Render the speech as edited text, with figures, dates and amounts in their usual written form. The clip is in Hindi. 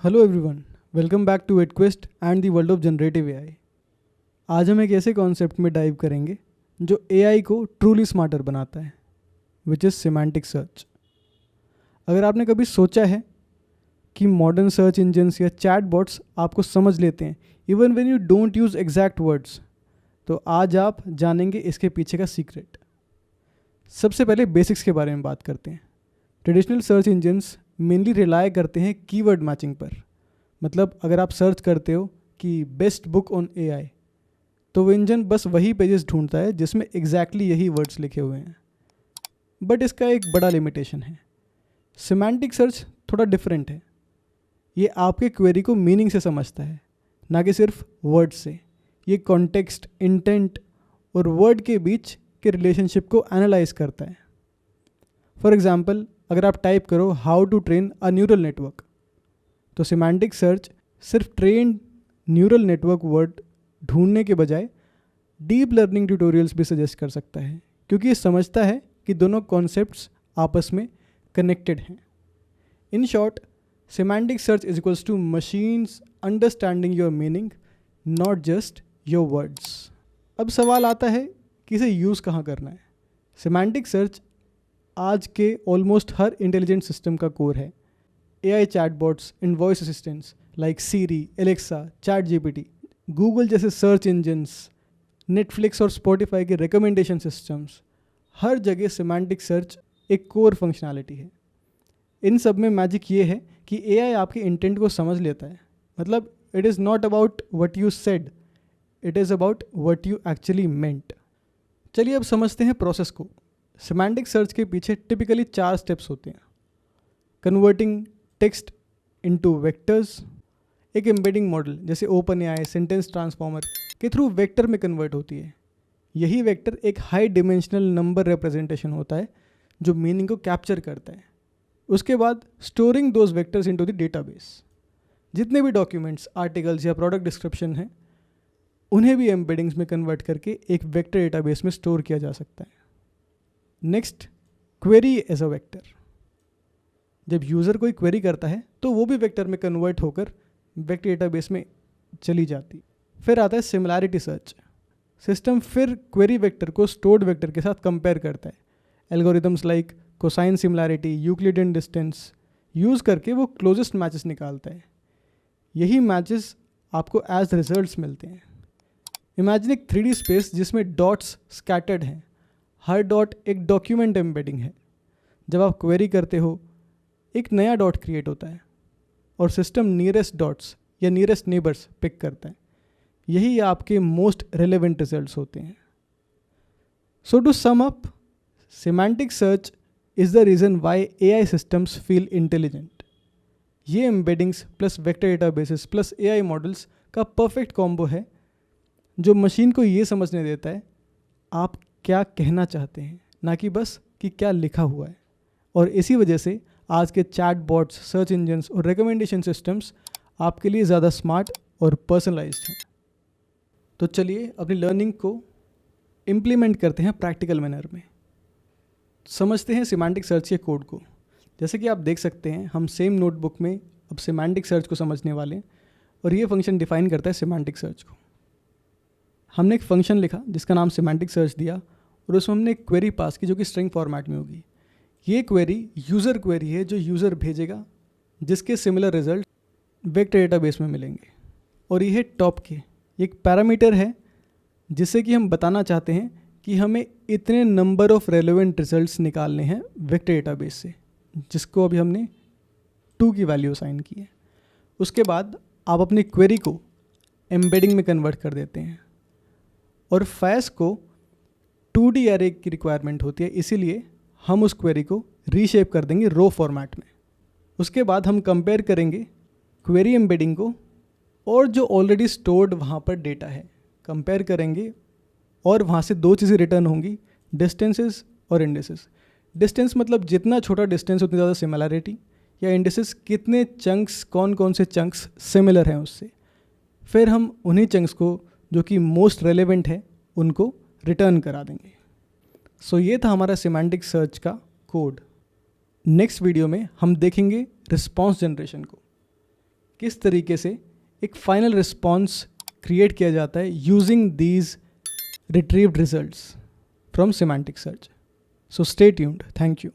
Hello everyone, welcome back to Edquest and the world of generative AI. आज हम एक ऐसे कॉन्सेप्ट में डाइव करेंगे जो एआई को ट्रूली स्मार्टर बनाता है, विच इज़ सिमेंटिक सर्च। अगर आपने कभी सोचा है कि मॉडर्न सर्च इंजन्स या चैट बॉट्स आपको समझ लेते हैं even when you don't use exact words, तो आज आप जानेंगे इसके पीछे का सीक्रेट। सबसे पहले बेसिक्स के बारे में बात करते हैं। Traditional search engines mainly rely करते हैं कीवर्ड मैचिंग पर। मतलब अगर आप सर्च करते हो कि बेस्ट बुक ऑन एआई, तो वो इंजन बस वही पेजेस ढूंढता है जिसमें एग्जैक्टली यही वर्ड्स लिखे हुए हैं। बट इसका एक बड़ा लिमिटेशन है। सिमेंटिक सर्च थोड़ा डिफरेंट है। ये आपके क्वेरी को मीनिंग से समझता है, ना कि सिर्फ वर्ड से। ये कॉन्टेक्स्ट, इंटेंट और वर्ड के बीच के रिलेशनशिप को एनालाइज करता है। फॉर एग्जाम्पल, अगर आप टाइप करो how to train a neural network, तो सिमेंटिक सर्च सिर्फ ट्रेन न्यूरल नेटवर्क वर्ड ढूंढने के बजाय डीप लर्निंग ट्यूटोरियल्स भी सजेस्ट कर सकता है, क्योंकि ये समझता है कि दोनों कॉन्सेप्ट्स आपस में कनेक्टेड हैं। In short, semantic search is equals to machines understanding your meaning, not just your words. अब सवाल आता है कि इसे यूज़ कहाँ करना है। सिमेंटिक सर्च आज के ऑलमोस्ट हर इंटेलिजेंट सिस्टम का कोर है। AI chatbots and voice assistants like Siri, Alexa, chat GPT, Google जैसे सर्च इंजन्स, नेटफ्लिक्स और स्पॉटिफाई के रिकमेंडेशन सिस्टम्स, हर जगह सिमेंटिक सर्च एक कोर फंक्शनैलिटी है। इन सब में मैजिक ये है कि एआई आपके इंटेंट को समझ लेता है। मतलब it is not about what you said, it is about what you actually मेंट। चलिए अब समझते हैं प्रोसेस को। सिमेंटिक सर्च के पीछे टिपिकली 4 स्टेप्स होते हैं। कन्वर्टिंग टेक्स्ट इनटू वेक्टर्स, एक एम्बेडिंग मॉडल जैसे ओपन एआई सेंटेंस ट्रांसफॉर्मर के थ्रू वेक्टर में कन्वर्ट होती है। यही वेक्टर एक हाई डिमेंशनल नंबर रिप्रेजेंटेशन होता है जो मीनिंग को कैप्चर करता है। उसके बाद storing those vectors into the database. जितने भी डॉक्यूमेंट्स, आर्टिकल्स या प्रोडक्ट डिस्क्रिप्शन हैं, उन्हें भी एम्बेडिंग्स में कन्वर्ट करके एक वेक्टर डेटाबेस में स्टोर किया जा सकता है। Next, query as a vector. जब यूज़र कोई क्वेरी करता है तो वो भी वेक्टर में कन्वर्ट होकर वेक्टर डेटाबेस में चली जाती। फिर आता है सिमिलैरिटी सर्च। सिस्टम फिर क्वेरी वेक्टर को स्टोर्ड वेक्टर के साथ कंपेयर करता है। Algorithms like cosine similarity, Euclidean distance use करके वो क्लोजेस्ट मैचेस निकालता है। यही मैचेस आपको एज रिजल्ट्स मिलते हैं। इमेजिन एक 3D स्पेस जिसमें डॉट्स स्कैटर्ड हैं। हर डॉट एक डॉक्यूमेंट एम्बेडिंग है। जब आप क्वेरी करते हो, एक नया डॉट क्रिएट होता है और सिस्टम नियरेस्ट डॉट्स या नियरेस्ट नेबर्स पिक करता है। यही आपके मोस्ट रेलेवेंट रिजल्ट्स होते हैं। So to sum up, semantic search is the reason why AI systems feel intelligent. ये embeddings plus vector databases plus AI models का परफेक्ट कॉम्बो है, जो मशीन को ये समझने देता है आप क्या कहना चाहते हैं, ना कि बस कि क्या लिखा हुआ है। और इसी वजह से आज के चैट बॉट्स, सर्च इंजन्स और रिकमेंडेशन सिस्टम्स आपके लिए ज़्यादा स्मार्ट और पर्सनलाइज्ड हैं। तो चलिए अपनी लर्निंग को इम्प्लीमेंट करते हैं प्रैक्टिकल मैनर में। समझते हैं सिमेंटिक सर्च के कोड को। जैसे कि आप देख सकते हैं, हम सेम नोटबुक में अब सिमेंटिक सर्च को समझने वाले हैं और ये फंक्शन डिफाइन करता है सिमेंटिक सर्च को। हमने एक फंक्शन लिखा जिसका नाम सिमेंटिक सर्च दिया और उसमें हमने एक क्वेरी पास की जो कि स्ट्रिंग फॉर्मेट में होगी। ये क्वेरी यूज़र क्वेरी है जो यूज़र भेजेगा, जिसके सिमिलर रिजल्ट वेक्टर डेटाबेस में मिलेंगे। और ये है टॉप के एक पैरामीटर है जिससे कि हम बताना चाहते हैं कि हमें इतने नंबर ऑफ रेलेवेंट रिजल्ट्स निकालने हैं वेक्टर डेटाबेस से, जिसको अभी हमने 2 की वैल्यू असाइन की है। उसके बाद आप अपनी क्वेरी को एम्बेडिंग में कन्वर्ट कर देते हैं और फैस को 2D एरे की रिक्वायरमेंट होती है, इसीलिए हम उस क्वेरी को रीशेप कर देंगे रो फॉर्मेट में। उसके बाद हम कंपेयर करेंगे क्वेरी एम्बेडिंग को और जो ऑलरेडी स्टोर्ड वहाँ पर डेटा है, कंपेयर करेंगे और वहाँ से 2 चीज़ें रिटर्न होंगी, डिस्टेंसेस और इंडिसेस। डिस्टेंस मतलब जितना छोटा डिस्टेंस उतनी ज़्यादा सिमिलैरिटी, या इंडिसेस कितने चंक्स, कौन कौन से चंक्स सिमिलर हैं उससे। फिर हम उन्हीं चंक्स को जो कि मोस्ट रेलेवेंट है उनको रिटर्न करा देंगे। सो ये था हमारा सिमेंटिक सर्च का कोड। नेक्स्ट वीडियो में हम देखेंगे रिस्पॉन्स जनरेशन को, किस तरीके से एक फाइनल रिस्पॉन्स क्रिएट किया जाता है using these retrieved results from semantic search. So stay tuned. Thank you.